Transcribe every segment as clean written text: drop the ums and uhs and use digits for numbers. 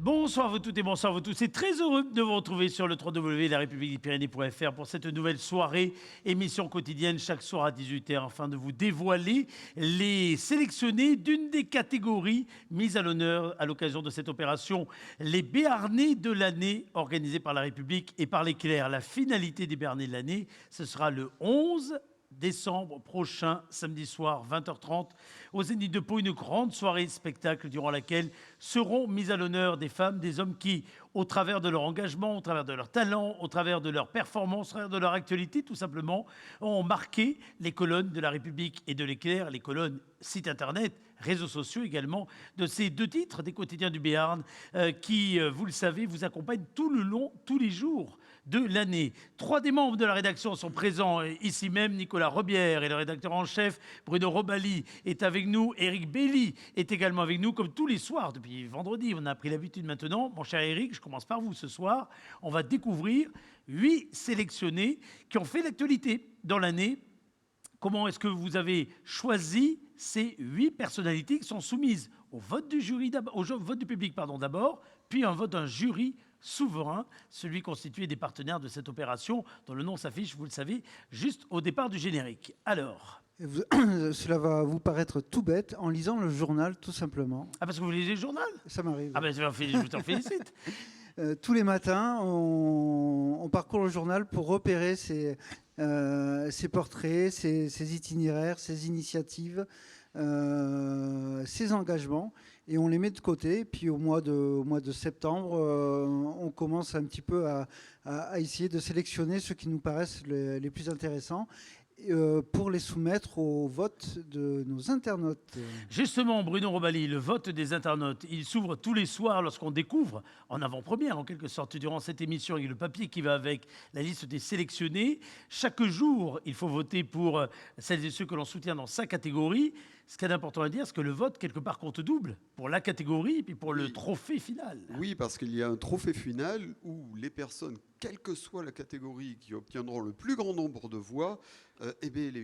Bonsoir à vous toutes et bonsoir à vous tous. C'est très heureux de vous retrouver sur le www.larepubliquedespyrénées.fr pour cette nouvelle soirée, émission quotidienne chaque soir à 18h, afin de vous dévoiler les sélectionnés d'une des catégories mises à l'honneur à l'occasion de cette opération, les Béarnais de l'année, organisée par la République et par l'Éclair. La finalité des Béarnais de l'année, ce sera le 11 décembre prochain, samedi soir, 20h30, au Zénith de Pau, une grande soirée spectacle durant laquelle seront mises à l'honneur des femmes, des hommes qui, au travers de leur engagement, au travers de leur talent, au travers de leur performance, au travers de leur actualité, tout simplement, ont marqué les colonnes de la République et de l'Éclair, les colonnes site internet, réseaux sociaux également, de ces deux titres des quotidiens du Béarn qui, vous le savez, vous accompagnent tout le long, tous les jours de l'année. 3 des membres de la rédaction sont présents ici même. Nicolas Robière et le rédacteur en chef Bruno Robali est avec nous. Éric Belli est également avec nous, comme tous les soirs depuis vendredi. On a pris l'habitude maintenant. Mon cher Éric, je commence par vous ce soir. On va découvrir 8 sélectionnés qui ont fait l'actualité dans l'année. Comment est-ce que vous avez choisi ces 8 personnalités qui sont soumises au vote du jury, au vote du public d'abord, puis un vote d'un jury souverain, celui constitué des partenaires de cette opération, dont le nom s'affiche, vous le savez, juste au départ du générique. Alors, cela va vous paraître tout bête en lisant le journal, tout simplement. Ah, parce que vous lisez le journal? Ça m'arrive. Ah ben, je t'en félicite. Tous les matins, on parcourt le journal pour repérer ces portraits, ces itinéraires, ces initiatives, ces engagements, et on les met de côté. Puis au mois de septembre, on commence un petit peu à essayer de sélectionner ceux qui nous paraissent les plus intéressants, pour les soumettre au vote de nos internautes. Justement, Bruno Robali, le vote des internautes, il s'ouvre tous les soirs lorsqu'on découvre, en avant-première en quelque sorte, durant cette émission, avec le papier qui va avec la liste des sélectionnés. Chaque jour, il faut voter pour celles et ceux que l'on soutient dans sa catégorie. Ce qu'il y a d'important à dire, c'est que le vote, quelque part, compte double pour la catégorie et puis pour le trophée final. Oui, parce qu'il y a un trophée final où les personnes, quelle que soit la catégorie, qui obtiendront le plus grand nombre de voix, les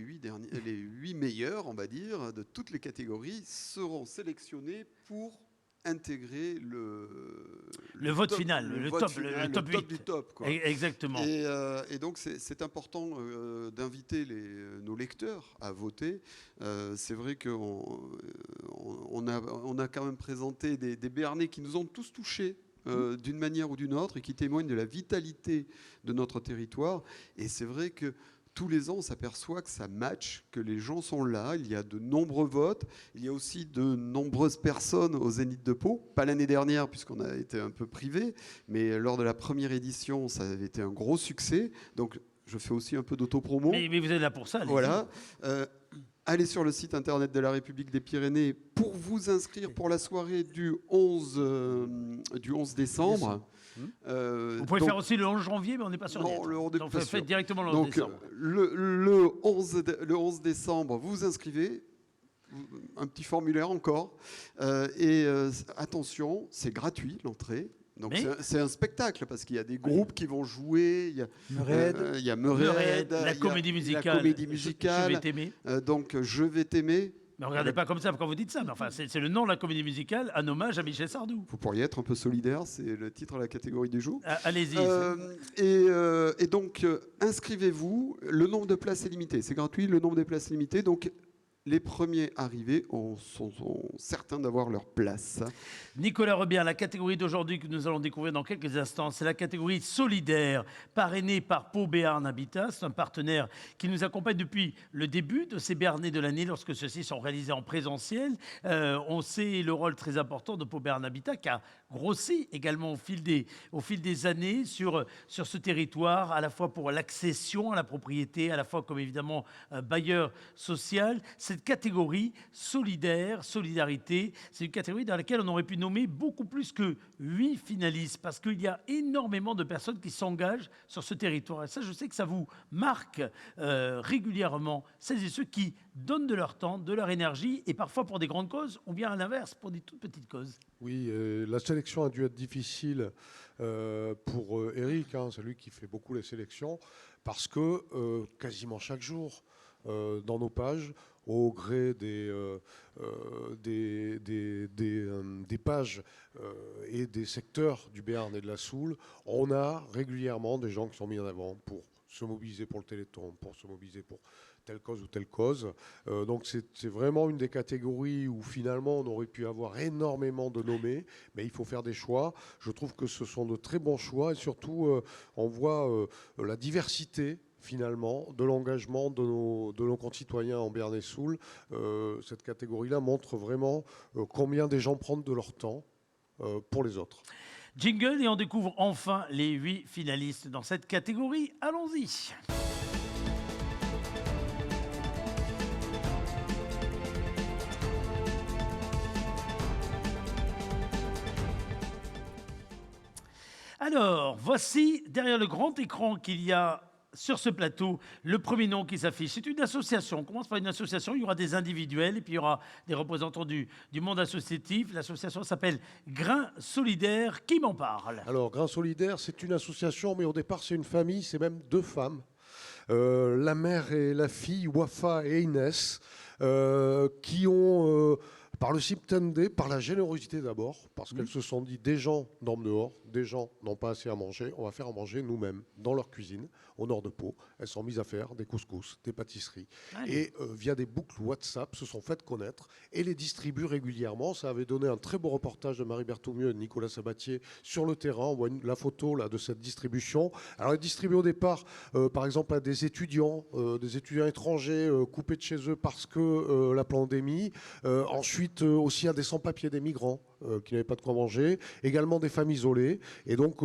8 meilleurs, on va dire, de toutes les catégories, seront sélectionnés pour intégrer le vote final, le top 8. Du top, quoi. Exactement. Et donc, c'est important d'inviter nos lecteurs à voter. C'est vrai qu'on a quand même présenté des Béarnais qui nous ont tous touchés, d'une manière ou d'une autre, et qui témoignent de la vitalité de notre territoire. Et c'est vrai que tous les ans, on s'aperçoit que ça match, que les gens sont là, il y a de nombreux votes, il y a aussi de nombreuses personnes au Zénith de Pau, pas l'année dernière puisqu'on a été un peu privé, mais lors de la première édition, ça avait été un gros succès, donc je fais aussi un peu d'autopromo. Mais vous êtes là pour ça, voilà. Allez sur le site internet de la République des Pyrénées pour vous inscrire pour la soirée du 11 décembre. Vous pouvez faire aussi le 11 janvier, mais on n'est pas sûr. Non, donc faites directement le 11 décembre. Le 11 décembre, vous vous inscrivez. Un petit formulaire encore. Attention, c'est gratuit l'entrée. Donc c'est un spectacle parce qu'il y a des groupes qui vont jouer. Il y a Meurède, la comédie musicale. Je vais t'aimer. Donc Je vais t'aimer. Mais regardez pas comme ça quand vous dites ça. Mais enfin, c'est le nom de la comédie musicale, un hommage à Michel Sardou. Vous pourriez être un peu solidaire, c'est le titre de la catégorie du jour. Allez-y. Donc inscrivez-vous. Le nombre de places est limité. C'est gratuit. Le nombre de places est limité. Donc les premiers arrivés sont certains d'avoir leur place. Nicolas Rebière, la catégorie d'aujourd'hui que nous allons découvrir dans quelques instants, c'est la catégorie solidaire, parrainée par Pau Béarn Habitat. C'est un partenaire qui nous accompagne depuis le début de ces Béarnais de l'année, lorsque ceux-ci sont réalisés en présentiel. On sait le rôle très important de Pau Béarn Habitat, qui a grossi également au fil des années sur ce territoire, à la fois pour l'accession à la propriété, à la fois comme évidemment bailleur social. Cette catégorie solidarité, c'est une catégorie dans laquelle on aurait pu nommer beaucoup plus que 8 finalistes, parce qu'il y a énormément de personnes qui s'engagent sur ce territoire. Et ça, je sais que ça vous marque régulièrement, celles et ceux qui donnent de leur temps, de leur énergie, et parfois pour des grandes causes, ou bien à l'inverse, pour des toutes petites causes. Oui, la sélection a dû être difficile pour Eric, c'est lui qui fait beaucoup les sélections, parce que quasiment chaque jour, dans nos pages, au gré des pages et des secteurs du Béarn et de la Soule, on a régulièrement des gens qui sont mis en avant pour se mobiliser pour le Téléthon, pour se mobiliser pour telle cause ou telle cause. Donc c'est vraiment une des catégories où finalement on aurait pu avoir énormément de nommés, mais il faut faire des choix. Je trouve que ce sont de très bons choix et surtout on voit la diversité finalement de l'engagement de nos concitoyens en Béarn et Soule. Cette catégorie-là montre vraiment combien des gens prennent de leur temps pour les autres. Jingle, et on découvre enfin les 8 finalistes dans cette catégorie. Allons-y. Alors, voici derrière le grand écran qu'il y a sur ce plateau le premier nom qui s'affiche. C'est une association. On commence par une association. Il y aura des individuels et puis il y aura des représentants du monde associatif. L'association s'appelle Grain Solidaire. Qui m'en parle? Alors, Grain Solidaire, c'est une association, mais au départ, c'est une famille. C'est même 2 femmes. La mère et la fille, Wafa et Inès, qui ont... par le Siptende, par la générosité d'abord, parce qu'elles se sont dit, des gens dorment dehors, des gens n'ont pas assez à manger, on va faire à manger nous-mêmes, dans leur cuisine, au nord de Pau. Elles sont mises à faire des couscous, des pâtisseries. Et via des boucles WhatsApp, se sont faites connaître et les distribuent régulièrement. Ça avait donné un très beau reportage de Marie Berthoumieux et de Nicolas Sabatier sur le terrain. On voit la photo là, de cette distribution. Alors, elle distribue au départ, par exemple, à des étudiants étrangers coupés de chez eux parce que la pandémie. Ensuite, aussi à des sans-papiers, des migrants qui n'avaient pas de quoi manger, également des femmes isolées. Et donc,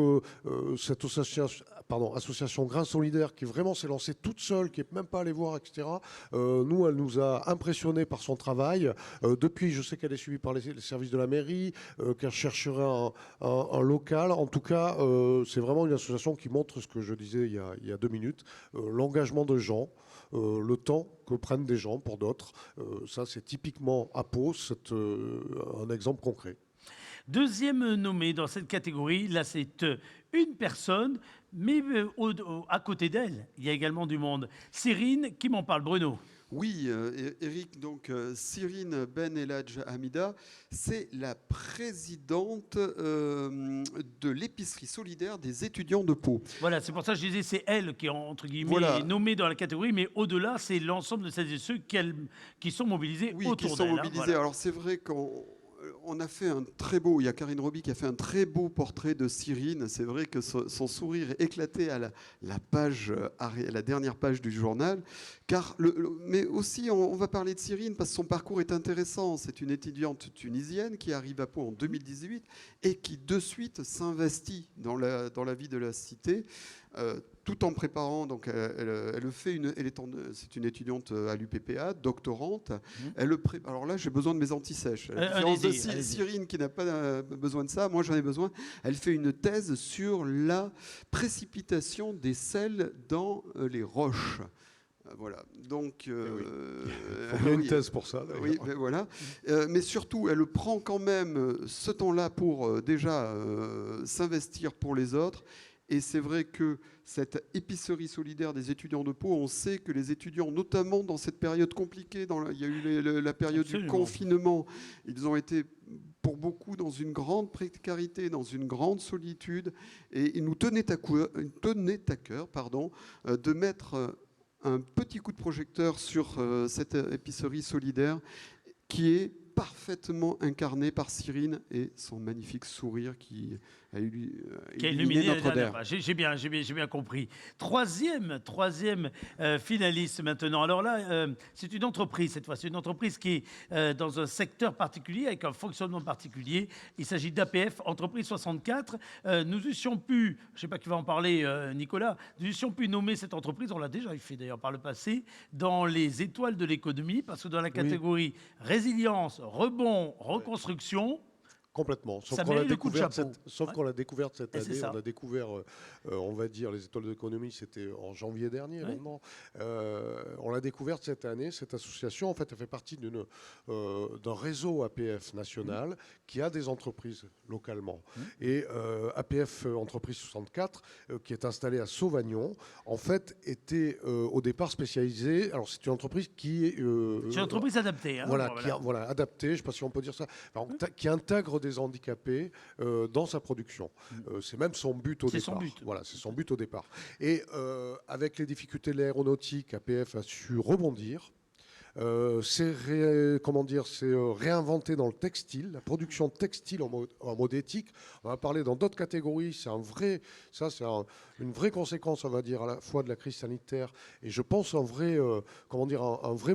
cette association Grain Solidaire, qui vraiment s'est lancée toute seule, qui n'est même pas allée voir, etc., nous, elle nous a impressionnés par son travail. Depuis, je sais qu'elle est suivie par les services de la mairie, qu'elle chercherait un local. En tout cas, c'est vraiment une association qui montre ce que je disais il y a 2 minutes, l'engagement de gens, le temps que prennent des gens pour d'autres. Ça, c'est typiquement à Pau, c'est un exemple concret. Deuxième nommé dans cette catégorie, là c'est une personne, mais à côté d'elle, il y a également du monde. Cyrine, qui m'en parle? Bruno? Oui, Eric, donc Cyrine Ben Eladj Hamida, c'est la présidente de l'épicerie solidaire des étudiants de Pau. Voilà, c'est pour ça que je disais, c'est elle qui est entre guillemets nommée dans la catégorie, mais au-delà, c'est l'ensemble de celles et ceux qui sont mobilisés autour d'elle. Oui, qui sont mobilisés. Voilà. Alors c'est vrai qu'on a fait un très beau, il y a Karine Roby qui a fait un très beau portrait de Cyrine. C'est vrai que son sourire éclatait à la dernière page du journal. Mais aussi, on va parler de Cyrine parce que son parcours est intéressant. C'est une étudiante tunisienne qui arrive à Pau en 2018 et qui de suite s'investit dans la vie de la cité. Tout en préparant, donc c'est une étudiante à l'UPPA, doctorante. Alors là, j'ai besoin de mes antisèches. À la différence de Cyrine qui n'a pas besoin de ça, moi j'en ai besoin. Elle fait une thèse sur la précipitation des sels dans les roches. Voilà. Donc, il y a une thèse pour ça. Oui, mais voilà. Mais surtout, elle prend quand même ce temps-là pour déjà s'investir pour les autres. Et c'est vrai que cette épicerie solidaire des étudiants de Pau, on sait que les étudiants, notamment dans cette période compliquée, il y a eu la période du confinement, ils ont été pour beaucoup dans une grande précarité, dans une grande solitude. Et ils nous tenaient à cœur de mettre un petit coup de projecteur sur cette épicerie solidaire qui est parfaitement incarnée par Cyrine et son magnifique sourire qui a illuminé notre dernière DER. page. J'ai bien compris. Troisième finaliste maintenant. Alors là, c'est une entreprise cette fois. C'est une entreprise qui est dans un secteur particulier, avec un fonctionnement particulier. Il s'agit d'APF, Entreprise 64. Nous eussions pu, je ne sais pas qui va en parler, Nicolas, nous eussions pu nommer cette entreprise, on l'a déjà fait d'ailleurs par le passé, dans les étoiles de l'économie, parce que dans la catégorie résilience, rebond, reconstruction, Complètement. ça mérite le coup de chapeau. Sauf qu'on l'a découverte cette Et c'est année. ça. On a découvert, on va dire, les étoiles d'économie, c'était en janvier dernier maintenant. On l'a découverte cette année. Cette association, en fait, elle fait partie d'un réseau APF national qui a des entreprises localement. Et APF Entreprise 64, qui est installée à Sauvagnon, en fait, était au départ spécialisée. Alors, c'est une entreprise qui est... c'est une entreprise adaptée. Hein, voilà, adaptée, je ne sais pas si on peut dire ça, qui intègre des handicapés dans sa production. C'est même son but au départ. Son but. Voilà, c'est son but au départ. Et avec les difficultés de l'aéronautique, APF a su rebondir. C'est réinventé dans le textile, la production textile en mode éthique. On va parler dans d'autres catégories. C'est une vraie conséquence, on va dire, à la fois de la crise sanitaire et je pense un vrai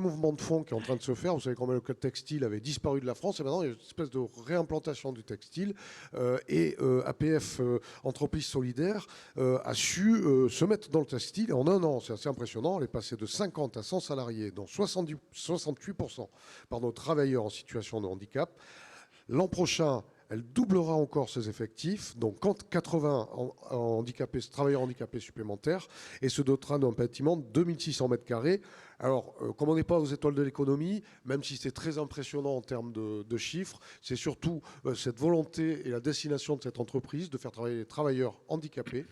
mouvement de fond qui est en train de se faire. Vous savez combien le textile avait disparu de la France et maintenant il y a une espèce de réimplantation du textile. APF Entreprise Solidaire a su se mettre dans le textile et en un an, c'est assez impressionnant, elle est passée de 50 à 100 salariés, dont 68% par nos travailleurs en situation de handicap. L'an prochain, elle doublera encore ses effectifs, donc 80 travailleurs handicapés supplémentaires, et se dotera d'un bâtiment de 2600 mètres carrés. Alors, comme on n'est pas aux étoiles de l'économie, même si c'est très impressionnant en termes de chiffres, c'est surtout cette volonté et la destination de cette entreprise de faire travailler les travailleurs handicapés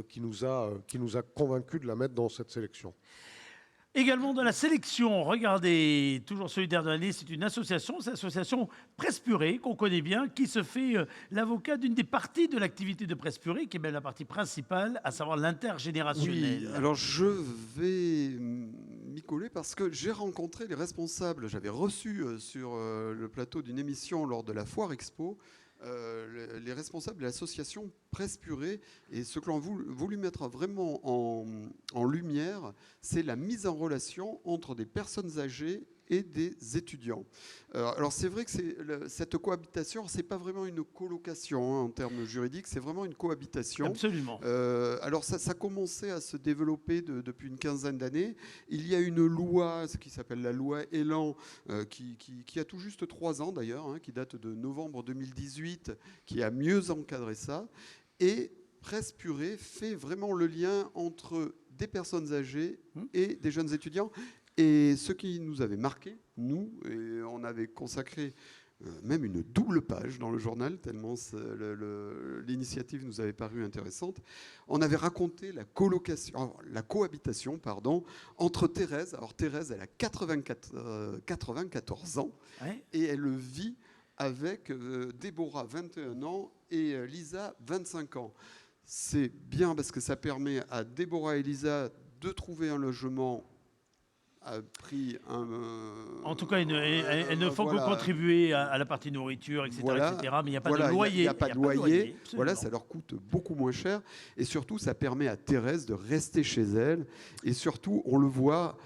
qui nous a convaincus de la mettre dans cette sélection. Également dans la sélection, regardez, toujours solidaire de l'année, c'est l'association Presse Purée, qu'on connaît bien, qui se fait l'avocat d'une des parties de l'activité de Presse Purée, qui est même la partie principale, à savoir l'intergénérationnel. Oui, alors je vais m'y coller parce que j'ai rencontré les responsables, j'avais reçu sur le plateau d'une émission lors de la Foire Expo, les responsables de l'association Presse Purée, et ce que l'on a voulu mettre vraiment en lumière, c'est la mise en relation entre des personnes âgées et des étudiants. Alors c'est vrai que cette cohabitation, c'est pas vraiment une colocation en termes juridiques, c'est vraiment une cohabitation. Absolument. Alors ça commençait à se développer depuis une quinzaine d'années. Il y a une loi, ce qui s'appelle la loi Elan, qui a tout juste 3 ans d'ailleurs, qui date de novembre 2018, qui a mieux encadré ça. Et Presse Purée fait vraiment le lien entre des personnes âgées et des jeunes étudiants. Et ce qui nous avait marqué, nous, et on avait consacré même une double page dans le journal, tellement l'initiative nous avait paru intéressante, on avait raconté la cohabitation entre Thérèse. Alors Thérèse, elle a 94 ans, et elle vit avec Déborah, 21 ans, et Lisa, 25 ans. C'est bien parce que ça permet à Déborah et Lisa de trouver un logement à prix... En tout cas, elles ne font que contribuer à la partie nourriture, etc. Mais il n'y a pas de loyer. Il n'y a pas de loyer. Voilà, ça leur coûte beaucoup moins cher. Et surtout, ça permet à Thérèse de rester chez elle. Et surtout, on le voit...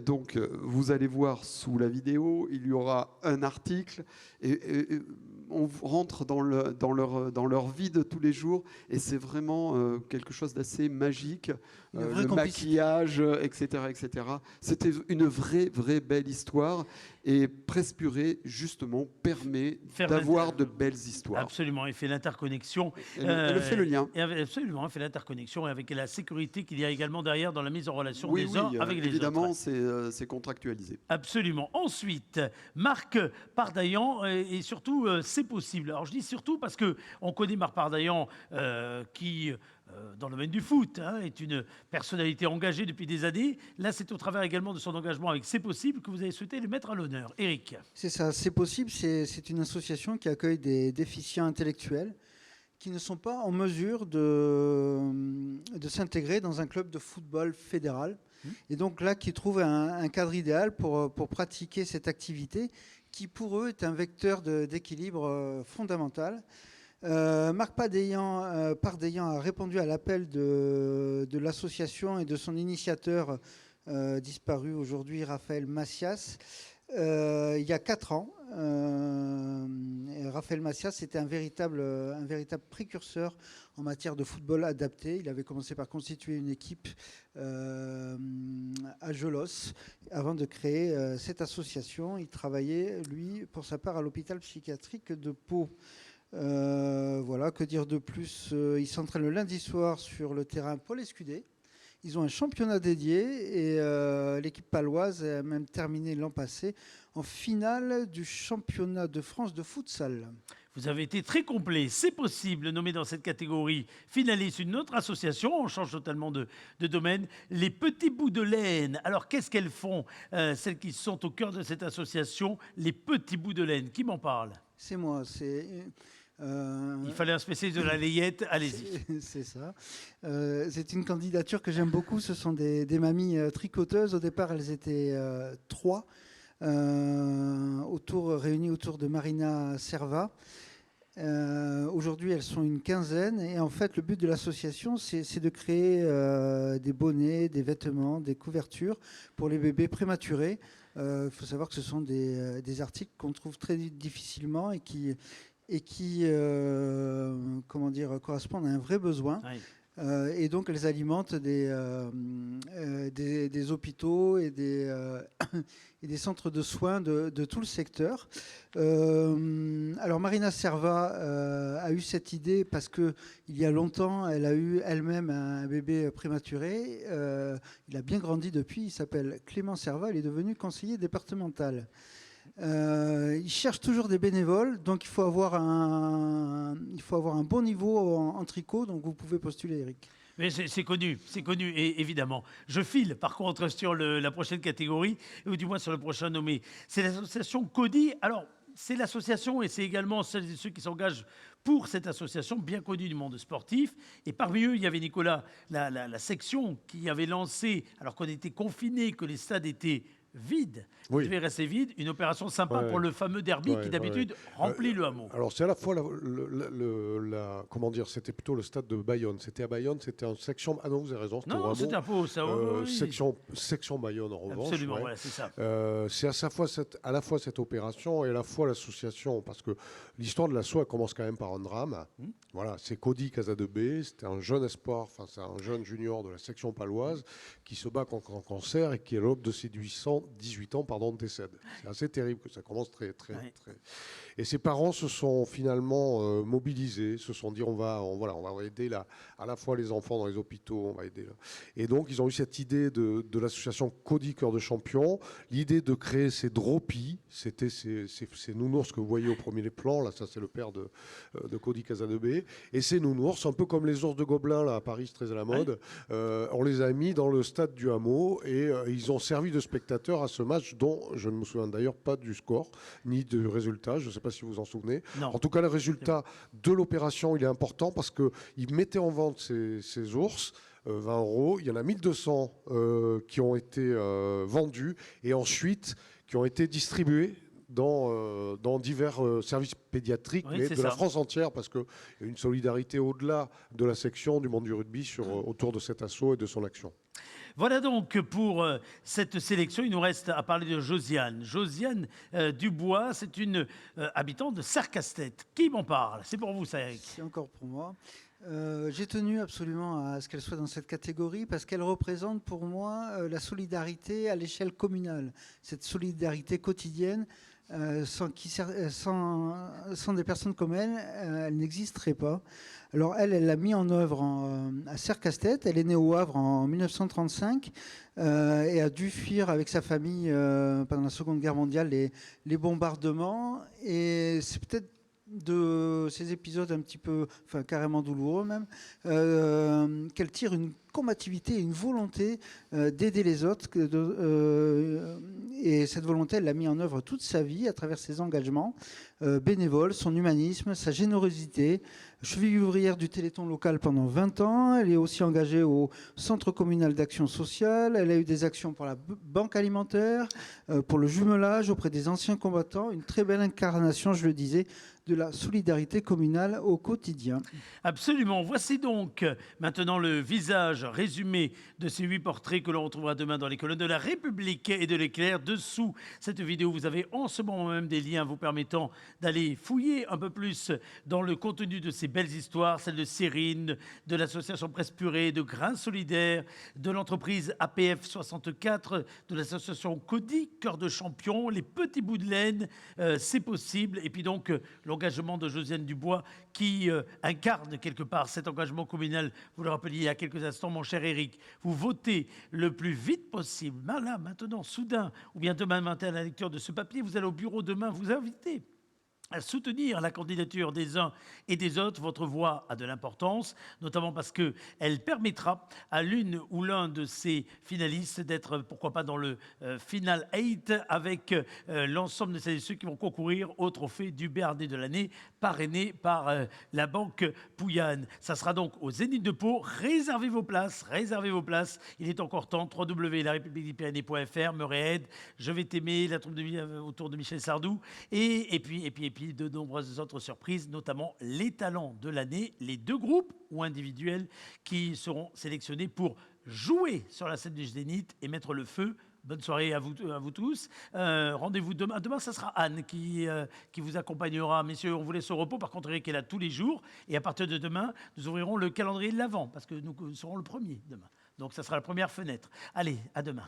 donc, vous allez voir sous la vidéo, il y aura un article et on rentre dans leur vie de tous les jours et c'est vraiment quelque chose d'assez magique. Le maquillage, etc., etc. C'était une vraie belle histoire et Presse Purée, justement, permet d'avoir de belles histoires. Absolument, il fait l'interconnexion. Elle fait le lien. Absolument, il fait l'interconnexion avec la sécurité qu'il y a également derrière dans la mise en relation des uns avec les autres. Évidemment, c'est contractualisé. Absolument. Ensuite, Marc Pardaillan et surtout C'est possible. Alors je dis surtout parce qu'on connaît Marc Pardaillan qui... dans le domaine du foot, est une personnalité engagée depuis des années. Là, c'est au travers également de son engagement avec C'est possible que vous avez souhaité le mettre à l'honneur. Éric. C'est ça, C'est possible, c'est une association qui accueille des déficients intellectuels qui ne sont pas en mesure de s'intégrer dans un club de football fédéral. Et donc là, qui trouvent un cadre idéal pour pratiquer cette activité qui, pour eux, est un vecteur d'équilibre fondamental. Marc Pardeillan a répondu à l'appel de l'association et de son initiateur disparu aujourd'hui, Raphaël Macias, il y a 4 ans. Raphaël Macias était un véritable précurseur en matière de football adapté. Il avait commencé par constituer une équipe à Gelos avant de créer cette association. Il travaillait, lui, pour sa part, à l'hôpital psychiatrique de Pau. Voilà, que dire de plus? Ils s'entraînent le lundi soir sur le terrain Paul Escudé. Ils ont un championnat dédié et l'équipe paloise a même terminé l'an passé en finale du championnat de France de futsal. Vous avez été très complet. C'est possible, nommé dans cette catégorie finaliste une autre association. On change totalement de domaine. Les Petits Bouts de Laine. Alors, qu'est-ce qu'elles font, celles qui sont au cœur de cette association, les Petits Bouts de Laine? Qui m'en parle? C'est moi. Il fallait un spécialiste de la layette. Allez-y. C'est ça. C'est une candidature que j'aime beaucoup. Ce sont des mamies tricoteuses. Au départ, elles étaient 3, réunies autour de Marina Serva. Aujourd'hui, elles sont une 15aine. Et en fait, le but de l'association, c'est de créer des bonnets, des vêtements, des couvertures pour les bébés prématurés. Il faut savoir que ce sont des articles qu'on trouve très difficilement et qui correspondent à un vrai besoin. Oui. Et donc, elles alimentent des hôpitaux et des centres de soins de tout le secteur. Alors, Marina Serva a eu cette idée parce qu'il y a longtemps, elle a eu elle-même un bébé prématuré. Il a bien grandi depuis. Il s'appelle Clément Serva. Il est devenu conseiller départemental. Ils cherchent toujours des bénévoles, donc il faut avoir un bon niveau en tricot, donc vous pouvez postuler, Eric. Mais c'est connu, et évidemment. Je file, par contre, sur la prochaine catégorie, ou du moins sur le prochain nommé. C'est l'association CODI. Alors, c'est l'association et c'est également celles et ceux qui s'engagent pour cette association bien connue du monde sportif. Et parmi eux, il y avait Nicolas, la section qui avait lancé, alors qu'on était confinés, que les stades étaient vide, oui. Devait rester vide, une opération sympa pour le fameux derby qui d'habitude remplit le hameau. Alors c'est à la fois comment dire, c'était plutôt le stade de Bayonne. C'était à Bayonne, c'était en section. Ah non, vous avez raison. Non, c'était un faux, ça. Oui. Section Bayonne en revanche. Absolument, voilà, c'est ça. C'est à la fois cette opération et à la fois l'association, parce que l'histoire de l'asso commence quand même par un drame. Voilà, c'est Cody Casadebé, c'était un jeune espoir, enfin c'est un jeune junior de la section paloise qui se bat contre un cancer et qui à l'aube de ses 18 ans, décède. C'est assez terrible que ça commence très. Et ses parents se sont finalement mobilisés, se sont dit on va aider à la fois les enfants dans les hôpitaux, on va aider. Et donc ils ont eu cette idée de l'association Cody Cœur de Champion, l'idée de créer ces droppies, c'était ces nounours que vous voyez au premier plan, là ça c'est le père de Cody Casadebé, et ces nounours, un peu comme les ours de Gobelin là à Paris, c'est très à la mode, on les a mis dans le stade du hameau et ils ont servi de spectateurs à ce match dont je ne me souviens d'ailleurs pas du score ni du résultat, je ne sais pas si vous vous en souvenez. Non. En tout cas, le résultat de l'opération, il est important parce qu'ils mettaient en vente ces ours, 20 €. Il y en a 1200 qui ont été vendus et ensuite qui ont été distribués dans divers services pédiatriques, mais de la France entière, parce qu'il y a une solidarité au-delà de la section du monde du rugby autour de cet assaut et de son action. Voilà donc pour cette sélection. Il nous reste à parler de Josiane. Josiane Dubois, c'est une habitante de Sarcastet. Qui m'en parle? C'est pour vous, ça, Eric? C'est encore pour moi. J'ai tenu absolument à ce qu'elle soit dans cette catégorie parce qu'elle représente pour moi la solidarité à l'échelle communale. Cette solidarité quotidienne, sans des personnes comme elle n'existerait pas. Alors elle l'a mis en œuvre à Sercastet. Elle est née au Havre en 1935 et a dû fuir avec sa famille pendant la Seconde Guerre mondiale les bombardements. Et c'est peut-être de ces épisodes un petit peu, enfin carrément douloureux même, qu'elle tire une combativité et une volonté d'aider les autres. Et cette volonté, elle l'a mis en œuvre toute sa vie à travers ses engagements bénévoles, son humanisme, sa générosité, cheville ouvrière du Téléthon local pendant 20 ans. Elle est aussi engagée au Centre communal d'action sociale. Elle a eu des actions pour la banque alimentaire, pour le jumelage auprès des anciens combattants. Une très belle incarnation, je le disais, de la solidarité communale au quotidien. Absolument. Voici donc maintenant le visage résumé de ces 8 portraits que l'on retrouvera demain dans les colonnes de La République et de l'Éclair. Dessous cette vidéo, vous avez en ce moment même des liens vous permettant d'aller fouiller un peu plus dans le contenu de ces belles histoires, celle de Cyrine, de l'association Presse Purée, de Grains Solidaires, de l'entreprise APF 64, de l'association Cody, Cœur de Champion, les petits bouts de laine, c'est possible. Et puis donc l'engagement de Josiane Dubois qui incarne quelque part cet engagement communal. Vous le rappeliez il y a quelques instants, mon cher Éric. Vous votez le plus vite possible. Là, maintenant, soudain, ou bien demain matin à la lecture de ce papier, vous allez au bureau demain vous inviter à soutenir la candidature des uns et des autres. Votre voix a de l'importance, notamment parce qu'elle permettra à l'une ou l'un de ces finalistes d'être, pourquoi pas, dans le Final 8 avec l'ensemble de celles et ceux qui vont concourir au trophée du Béarnais de l'année, parrainé par la Banque Pouyanne. Ça sera donc au Zénith de Pau. Réservez vos places. Il est encore temps. www.larepubliquedupyrénées.fr, Meurez-Aide, Je vais t'aimer, la troupe autour de Michel Sardou, et puis de nombreuses autres surprises, notamment les talents de l'année, les 2 groupes ou individuels qui seront sélectionnés pour jouer sur la scène du Zénith et mettre le feu. Bonne soirée à vous tous. Rendez-vous demain. Demain, ça sera Anne qui vous accompagnera. Messieurs, on vous laisse au repos. Par contre, Eric est là tous les jours. Et à partir de demain, nous ouvrirons le calendrier de l'Avent parce que nous serons le premier demain. Donc, ça sera la première fenêtre. Allez, à demain.